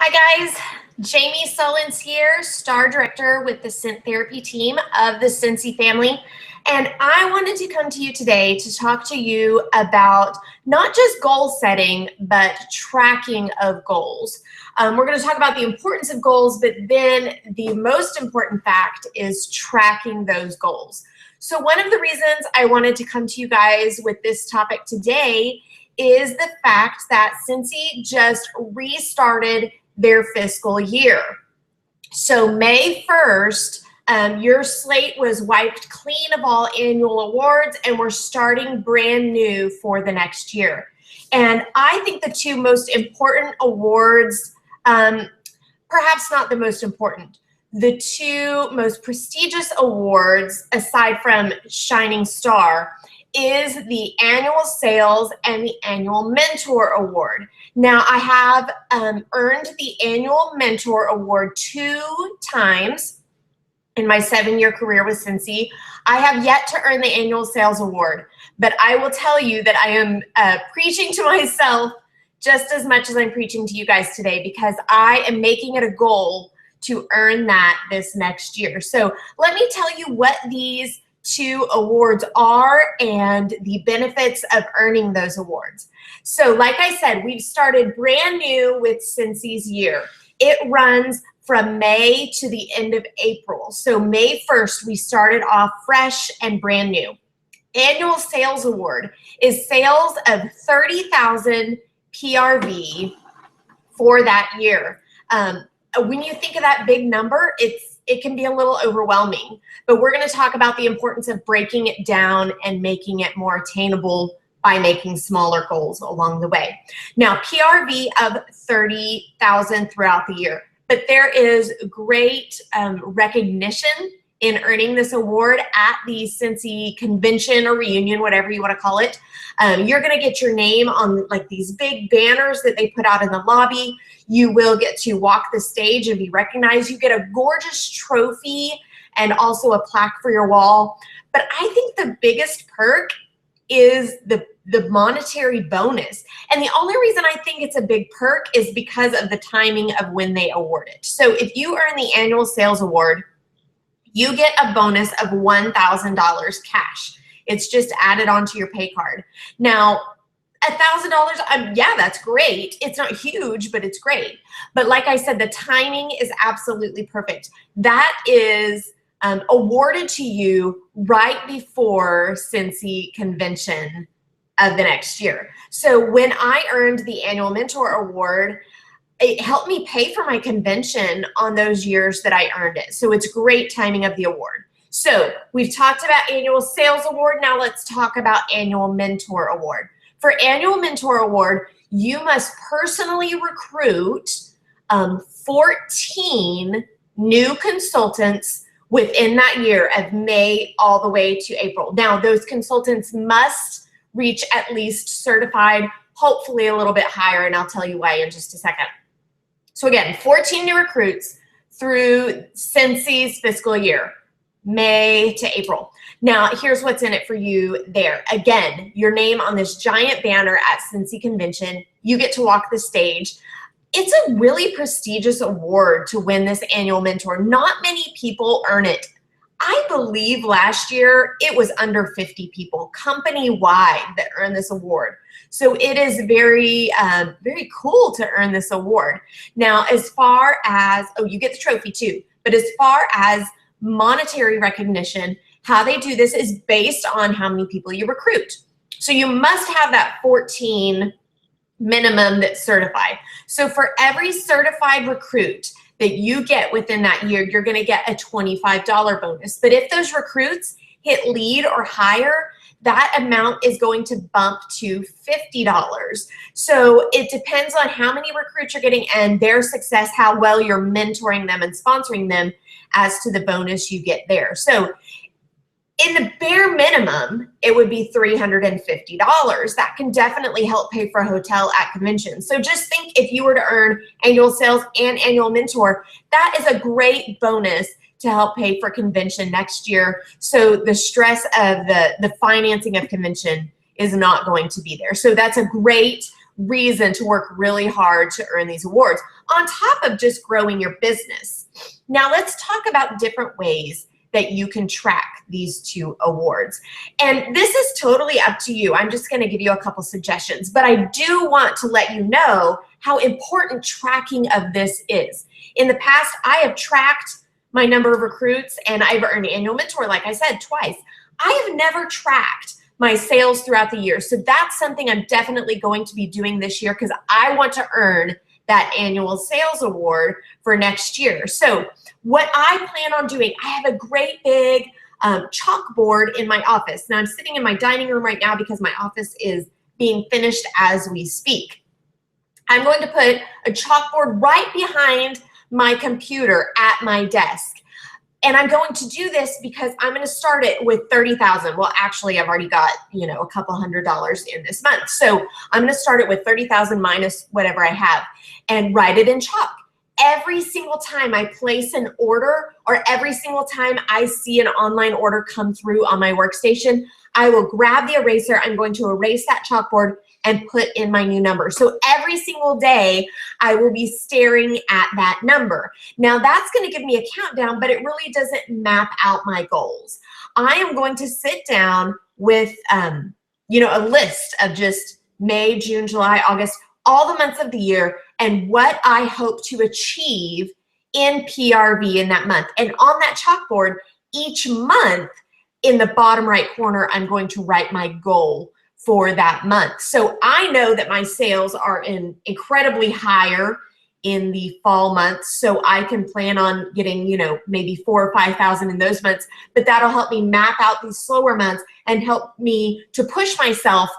Hi guys, Jamie Sullins here, Star Director with the Scent Therapy team of the Scentsy family. And I wanted to come to you today to talk to you about not just goal setting, but tracking of goals. We're going to talk about the importance of goals, but then the most important fact is tracking those goals. So one of the reasons I wanted to come to you guys with this topic today is the fact that Scentsy just restarted their fiscal year. So May 1st, your slate was wiped clean of all annual awards, and we're starting brand new for the next year. And I think the two most important awards, perhaps not the most important, the two most prestigious awards, aside from Shining Star, is the Annual Sales and the Annual Mentor Award. Now, I have earned the Annual Mentor Award 2 times in my 7-year career with Scentsy. I have yet to earn the Annual Sales Award, but I will tell you that I am preaching to myself just as much as I'm preaching to you guys today, because I am making it a goal to earn that this next year. So let me tell you what these two awards are and the benefits of earning those awards. So like I said, we've started brand new with Scentsy's year. It runs from May to the end of April. So May 1st, we started off fresh and brand new. Annual Sales Award is sales of 30,000 PRV for that year. When you think of that big number, it can be a little overwhelming, but we're going to talk about the importance of breaking it down and making it more attainable by making smaller goals along the way. Now, PRV of 30,000 throughout the year, but there is great recognition in earning this award at the Scentsy convention or reunion, whatever you want to call it. You're going to get your name on like these big banners that they put out in the lobby. You will get to walk the stage and be recognized. You get a gorgeous trophy and also a plaque for your wall. But I think the biggest perk is the monetary bonus. And the only reason I think it's a big perk is because of the timing of when they award it. So if you earn the Annual Sales Award, you get a bonus of $1,000 cash. It's just added onto your pay card. Now, $1,000, yeah, that's great. It's not huge, but it's great. But like I said, the timing is absolutely perfect. That is awarded to you right before Scentsy convention of the next year. So when I earned the Annual Mentor Award, it helped me pay for my convention on those years that I earned it. So it's great timing of the award. So we've talked about Annual Sales Award. Now let's talk about Annual Mentor Award. For Annual Mentor Award, you must personally recruit 14 new consultants within that year of May all the way to April. Now, those consultants must reach at least certified, hopefully a little bit higher, and I'll tell you why in just a second. So again, 14 new recruits through Scentsy's fiscal year, May to April. Now, here's what's in it for you there. Again, your name on this giant banner at Scentsy Convention. You get to walk the stage. It's a really prestigious award to win this Annual Mentor. Not many people earn it. I believe last year it was under 50 people company-wide that earned this award. So it is very, very cool to earn this award. Now, as far as, oh, you get the trophy too, but as far as monetary recognition, how they do this is based on how many people you recruit. So you must have that 14 minimum that's certified. So for every certified recruit that you get within that year, you're going to get a $25 bonus. But if those recruits hit lead or higher, that amount is going to bump to $50. So it depends on how many recruits you're getting and their success, how well you're mentoring them and sponsoring them as to the bonus you get there. So in the bare minimum, it would be $350. That can definitely help pay for a hotel at conventions. So just think if you were to earn Annual Sales and Annual Mentor, that is a great bonus to help pay for convention next year. So the stress of the financing of convention is not going to be there. So that's a great reason to work really hard to earn these awards on top of just growing your business. Now let's talk about different ways that you can track these 2 awards. And this is totally up to you. I'm just going to give you a couple suggestions, but I do want to let you know how important tracking of this is. In the past, I have tracked my number of recruits and I've earned annual mentor, like I said, twice. I have never tracked my sales throughout the year. So that's something I'm definitely going to be doing this year because I want to earn that annual sales award for next year. So what I plan on doing, I have a great big chalkboard in my office. Now I'm sitting in my dining room right now because my office is being finished as we speak. I'm going to put a chalkboard right behind my computer at my desk. And I'm going to do this because I'm going to start it with 30,000. Well, actually, I've already got, a couple $100s in this month. So I'm going to start it with 30,000 minus whatever I have and write it in chalk. Every single time I place an order or every single time I see an online order come through on my workstation, I will grab the eraser. I'm going to erase that chalkboard and put in my new number. So every single day, I will be staring at that number. Now that's going to give me a countdown, but it really doesn't map out my goals. I am going to sit down with, a list of just May, June, July, August, all the months of the year and what I hope to achieve in PRV in that month. And on that chalkboard, each month in the bottom right corner, I'm going to write my goal for that month. So I know that my sales are incredibly higher in the fall months, so I can plan on getting, maybe 4,000 or 5,000 in those months, but that'll help me map out these slower months and help me to push myself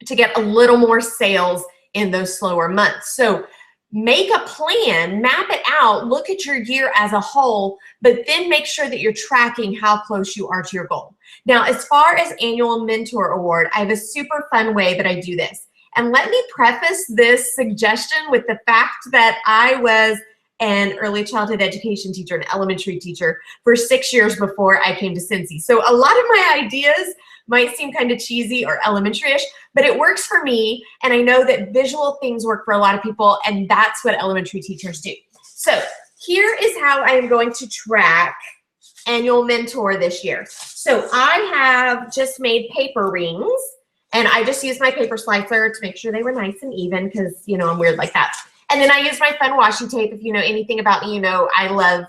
to get a little more sales in those slower months. So make a plan, map it out, look at your year as a whole, but then make sure that you're tracking how close you are to your goal. Now, as far as annual mentor award, I have a super fun way that I do this. And let me preface this suggestion with the fact that I was an early childhood education teacher, an elementary teacher for 6 years before I came to Scentsy. So a lot of my ideas might seem kind of cheesy or elementary-ish, but it works for me, and I know that visual things work for a lot of people, and that's what elementary teachers do. So here is how I am going to track annual mentor this year. So I have just made paper rings, and I just used my paper slicer to make sure they were nice and even because, I'm weird like that. And then I used my fun washi tape. If you know anything about me, I love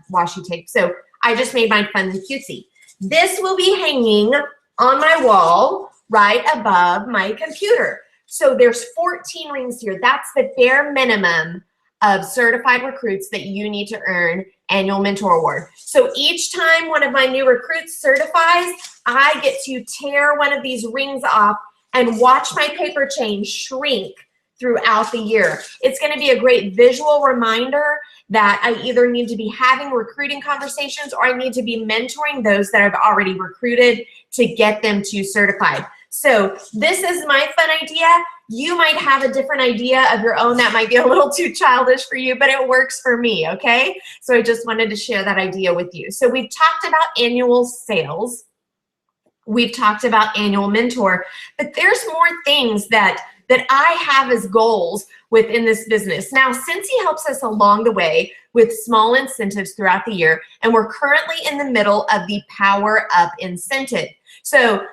washi tape. So I just made mine fun and cutesy. This will be hanging on my wall right above my computer. So there's 14 rings here. That's the bare minimum of certified recruits that you need to earn annual mentor award. So each time one of my new recruits certifies, I get to tear one of these rings off and watch my paper chain shrink throughout the year. It's going to be a great visual reminder that I either need to be having recruiting conversations or I need to be mentoring those that I've already recruited to get them to certified. So this is my fun idea. You might have a different idea of your own that might be a little too childish for you, but it works for me, okay? So I just wanted to share that idea with you. So we've talked about annual sales. We've talked about annual mentor, but there's more things that I have as goals within this business. Now, Scentsy helps us along the way with small incentives throughout the year, and we're currently in the middle of the Power Up incentive. So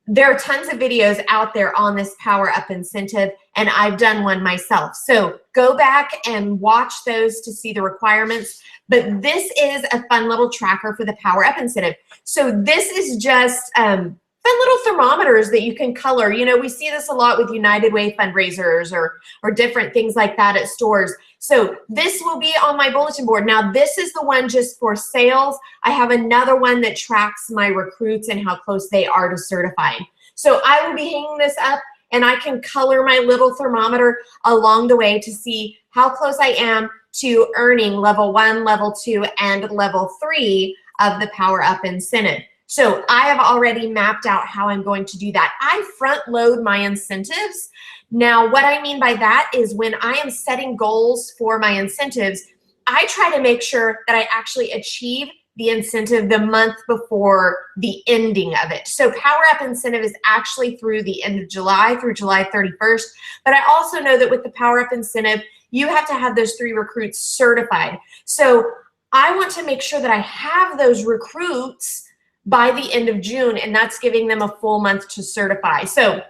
there are tons of videos out there on this Power Up incentive, and I've done one myself. So go back and watch those to see the requirements. But this is a fun little tracker for the Power Up incentive. So this is just fun little thermometers that you can color. We see this a lot with United Way fundraisers or different things like that at stores. So this will be on my bulletin board. Now, this is the one just for sales. I have another one that tracks my recruits and how close they are to certifying. So I will be hanging this up, and I can color my little thermometer along the way to see how close I am to earning level 1, level 2, and level 3 of the Power Up incentive. So I have already mapped out how I'm going to do that. I front load my incentives. Now, what I mean by that is when I am setting goals for my incentives, I try to make sure that I actually achieve the incentive the month before the ending of it. So Power Up incentive is actually through the end of July, through July 31st. But I also know that with the Power Up incentive, you have to have those 3 recruits certified. So I want to make sure that I have those recruits by the end of June, and that's giving them a full month to certify. So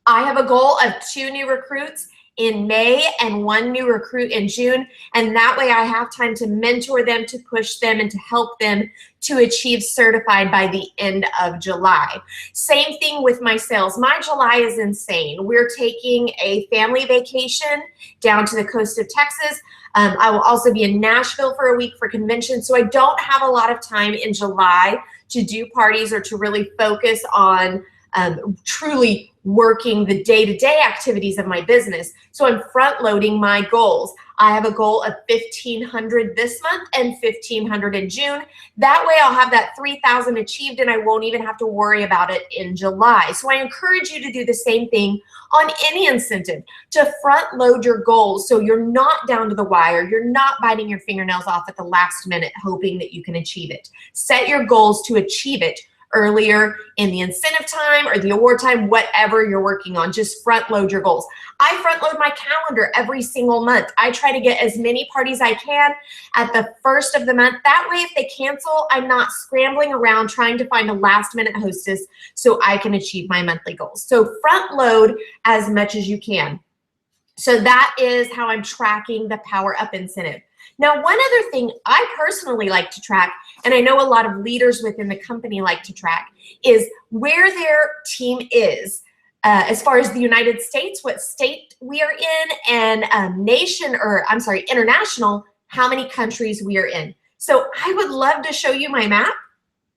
I have a goal of 2 new recruits in May and 1 new recruit in June. And that way I have time to mentor them, to push them, and to help them to achieve certified by the end of July. Same thing with my sales. My July is insane. We're taking a family vacation down to the coast of Texas. I will also be in Nashville for a week for convention. So I don't have a lot of time in July to do parties or to really focus on truly working the day-to-day activities of my business. So I'm front loading my goals. I have a goal of 1,500 this month and 1,500 in June. That way I'll have that 3,000 achieved and I won't even have to worry about it in July. So I encourage you to do the same thing on any incentive, to front load your goals so you're not down to the wire, you're not biting your fingernails off at the last minute hoping that you can achieve it. Set your goals to achieve it earlier in the incentive time or the award time, whatever you're working on. Just front load your goals. I front load my calendar every single month. I try to get as many parties I can at the first of the month. That way, if they cancel, I'm not scrambling around trying to find a last minute hostess so I can achieve my monthly goals. So front load as much as you can. So that is how I'm tracking the Power Up incentive. Now, one other thing I personally like to track, and I know a lot of leaders within the company like to track, is where their team is as far as the United States, what state we are in, and international, how many countries we are in. So I would love to show you my map,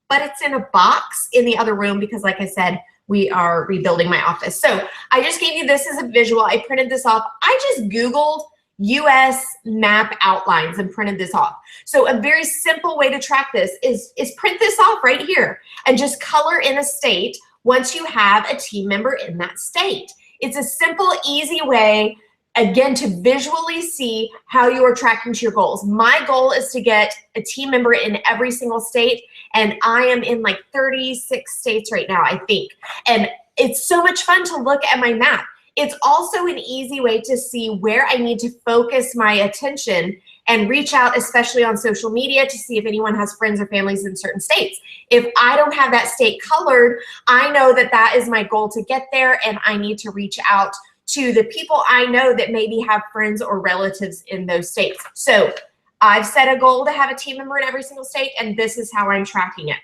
but it's in a box in the other room because, like I said, we are rebuilding my office. So I just gave you this as a visual. I printed this off. I just Googled US map outlines and printed this off. So a very simple way to track this is print this off right here and just color in a state once you have a team member in that state. It's a simple, easy way, again, to visually see how you are tracking to your goals. My goal is to get a team member in every single state, and I am in like 36 states right now, I think. And it's so much fun to look at my map. It's also an easy way to see where I need to focus my attention and reach out, especially on social media, to see if anyone has friends or families in certain states. If I don't have that state colored, I know that that is my goal to get there, and I need to reach out to the people I know that maybe have friends or relatives in those states. So I've set a goal to have a team member in every single state, and this is how I'm tracking it.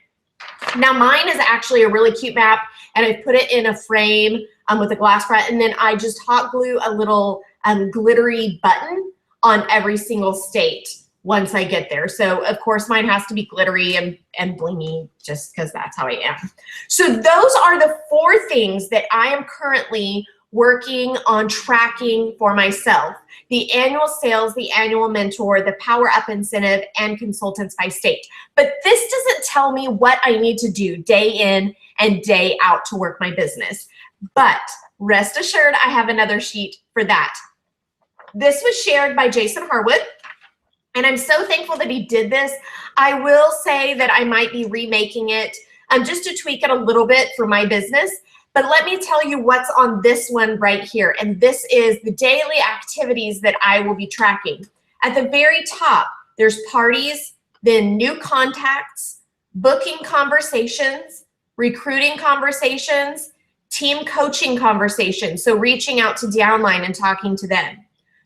Now, mine is actually a really cute map, and I put it in a frame with a glass front, and then I just hot glue a little glittery button on every single state once I get there. So, of course, mine has to be glittery and blingy just because that's how I am. So those are the 4 things that I am currently working on tracking for myself: the annual sales, the annual mentor, the Power Up incentive, and consultants by state. But this doesn't tell me what I need to do day in and day out to work my business. But rest assured, I have another sheet for that. This was shared by Jason Harwood, and I'm so thankful that he did this. I will say that I might be remaking it just to tweak it a little bit for my business. But let me tell you what's on this one right here. And this is the daily activities that I will be tracking. At the very top, there's parties, then new contacts, booking conversations, recruiting conversations, team coaching conversations. So reaching out to downline and talking to them.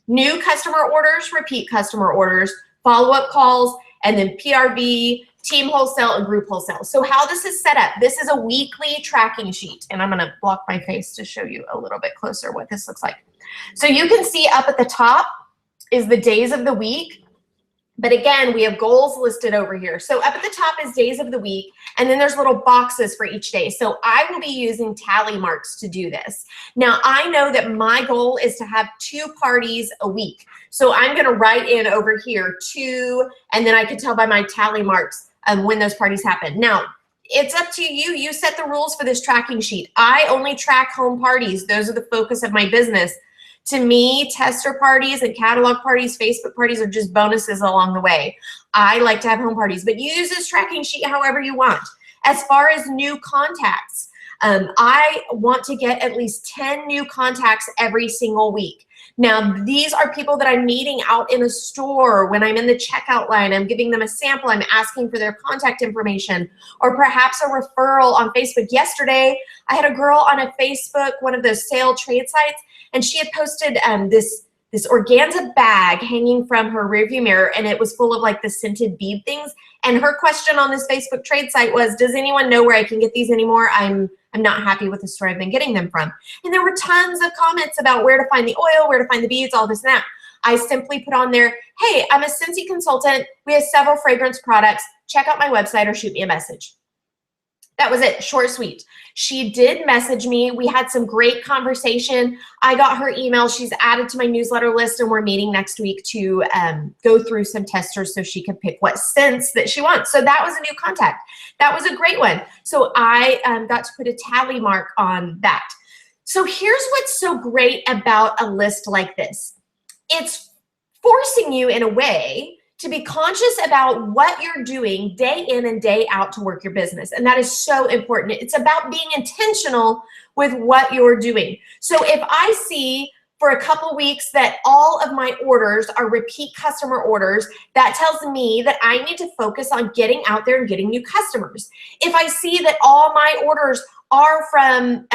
New customer orders, repeat customer orders, follow-up calls, and then PRV, team wholesale, and group wholesale. So how this is set up, this is a weekly tracking sheet. And I'm gonna block my face to show you a little bit closer what this looks like. So you can see up at the top is the days of the week. But again, we have goals listed over here. So up at the top is days of the week, and then there's little boxes for each day. So I will be using tally marks to do this. Now, I know that my goal is to have 2 parties a week. So I'm gonna write in over here 2, and then I can tell by my tally marks when those parties happen. Now, it's up to you. You set the rules for this tracking sheet. I only track home parties. Those are the focus of my business. To me, tester parties and catalog parties, Facebook parties are just bonuses along the way. I like to have home parties, but use this tracking sheet however you want. As far as new contacts, I want to get at least 10 new contacts every single week. Now, these are people that I'm meeting out in a store. When I'm in the checkout line, I'm giving them a sample, I'm asking for their contact information, or perhaps a referral on Facebook. Yesterday, I had a girl on a Facebook, one of those sale trade sites, and she had posted this organza bag hanging from her rearview mirror, and it was full of like the scented bead things. And her question on this Facebook trade site was, does anyone know where I can get these anymore? I'm not happy with the store I've been getting them from. And there were tons of comments about where to find the oil, where to find the beads, all this and that. I simply put on there, hey, I'm a Scentsy consultant. We have several fragrance products. Check out my website or shoot me a message. That was it, short, sweet. She did message me. We had some great conversation. I got her email. She's added to my newsletter list, and we're meeting next week to go through some testers so she can pick what scents that she wants. So that was a new contact. That was a great one. So I got to put a tally mark on that. So here's what's so great about a list like this. It's forcing you in a way to be conscious about what you're doing day in and day out to work your business. And that is so important. It's about being intentional with what you're doing. So if I see for a couple weeks that all of my orders are repeat customer orders, that tells me that I need to focus on getting out there and getting new customers. If I see that all my orders are from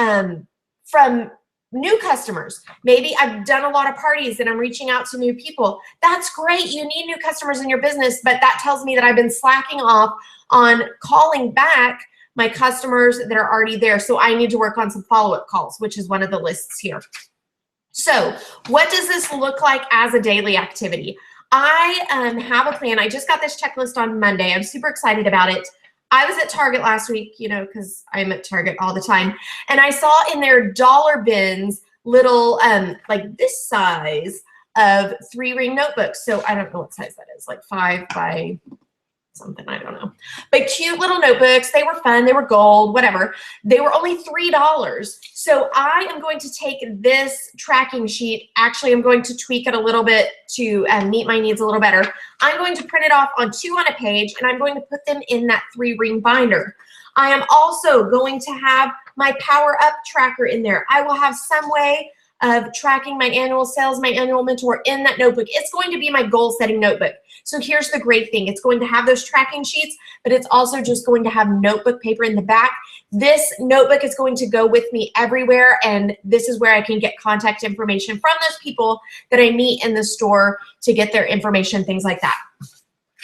new customers. Maybe I've done a lot of parties and I'm reaching out to new people. That's great. You need new customers in your business, but that tells me that I've been slacking off on calling back my customers that are already there. So I need to work on some follow-up calls, which is one of the lists here. So what does this look like as a daily activity? I have a plan. I just got this checklist on Monday. I'm super excited about it. I was at Target last week, you know, because I'm at Target all the time. And I saw in their dollar bins little, like this size of 3-ring notebooks. So I don't know what size that is, like 5 by something, I don't know. But cute little notebooks. They were fun. They were gold, whatever. They were only $3. So I am going to take this tracking sheet. Actually, I'm going to tweak it a little bit to meet my needs a little better. I'm going to print it off on 2 on a page, and I'm going to put them in that 3-ring binder. I am also going to have my Power Up tracker in there. I will have some way of tracking my annual sales, my annual mentor in that notebook. It's going to be my goal setting notebook. So here's the great thing. It's going to have those tracking sheets, but it's also just going to have notebook paper in the back. This notebook is going to go with me everywhere, and this is where I can get contact information from those people that I meet in the store to get their information, things like that.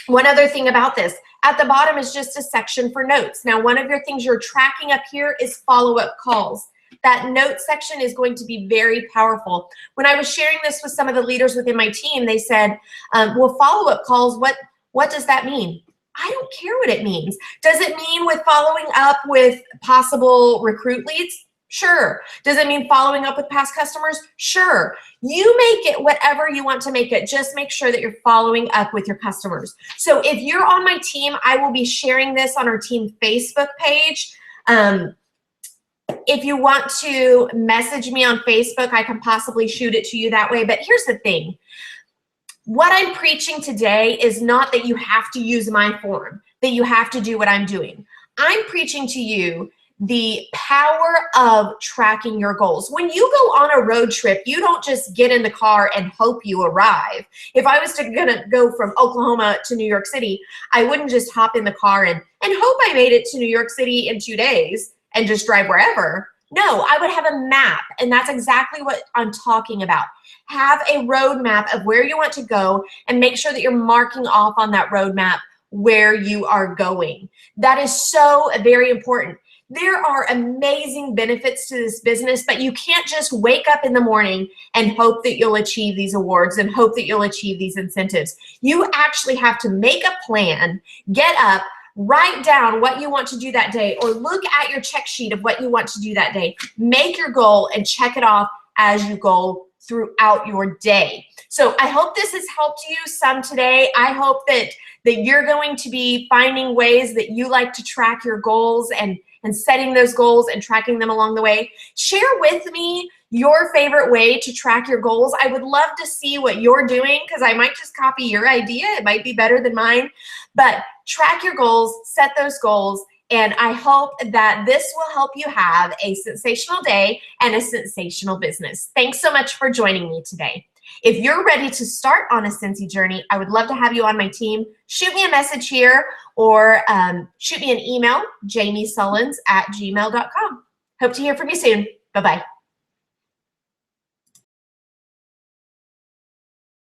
One other thing about this, at the bottom is just a section for notes. Now, one of your things you're tracking up here is follow-up calls. That note section is going to be very powerful. When I was sharing this with some of the leaders within my team, they said, well, follow-up calls, what does that mean? I don't care what it means. Does it mean with following up with possible recruit leads? Sure. Does it mean following up with past customers? Sure. You make it whatever you want to make it. Just make sure that you're following up with your customers. So if you're on my team, I will be sharing this on our team Facebook page. If you want to message me on Facebook, I can possibly shoot it to you that way. But here's the thing. What I'm preaching today is not that you have to use my form, that you have to do what I'm doing. I'm preaching to you the power of tracking your goals. When you go on a road trip, you don't just get in the car and hope you arrive. If I was gonna go from Oklahoma to New York City, I wouldn't just hop in the car and hope I made it to New York City in 2 days and just drive wherever. No, I would have a map, and that's exactly what I'm talking about. Have a roadmap of where you want to go and make sure that you're marking off on that roadmap where you are going. That is so very important. There are amazing benefits to this business, but you can't just wake up in the morning and hope that you'll achieve these awards and hope that you'll achieve these incentives. You actually have to make a plan, get up, write down what you want to do that day, or look at your check sheet of what you want to do that day. Make your goal and check it off as you go throughout your day. So I hope this has helped you some today. I hope that you're going to be finding ways that you like to track your goals and and setting those goals and tracking them along the way. Share with me your favorite way to track your goals. I would love to see what you're doing because I might just copy your idea. It might be better than mine, but track your goals, set those goals, and I hope that this will help you have a sensational day and a sensational business. Thanks so much for joining me today. If you're ready to start on a Scentsy journey, I would love to have you on my team. Shoot me a message here or shoot me an email, jamiesullins@gmail.com. Hope to hear from you soon. Bye-bye.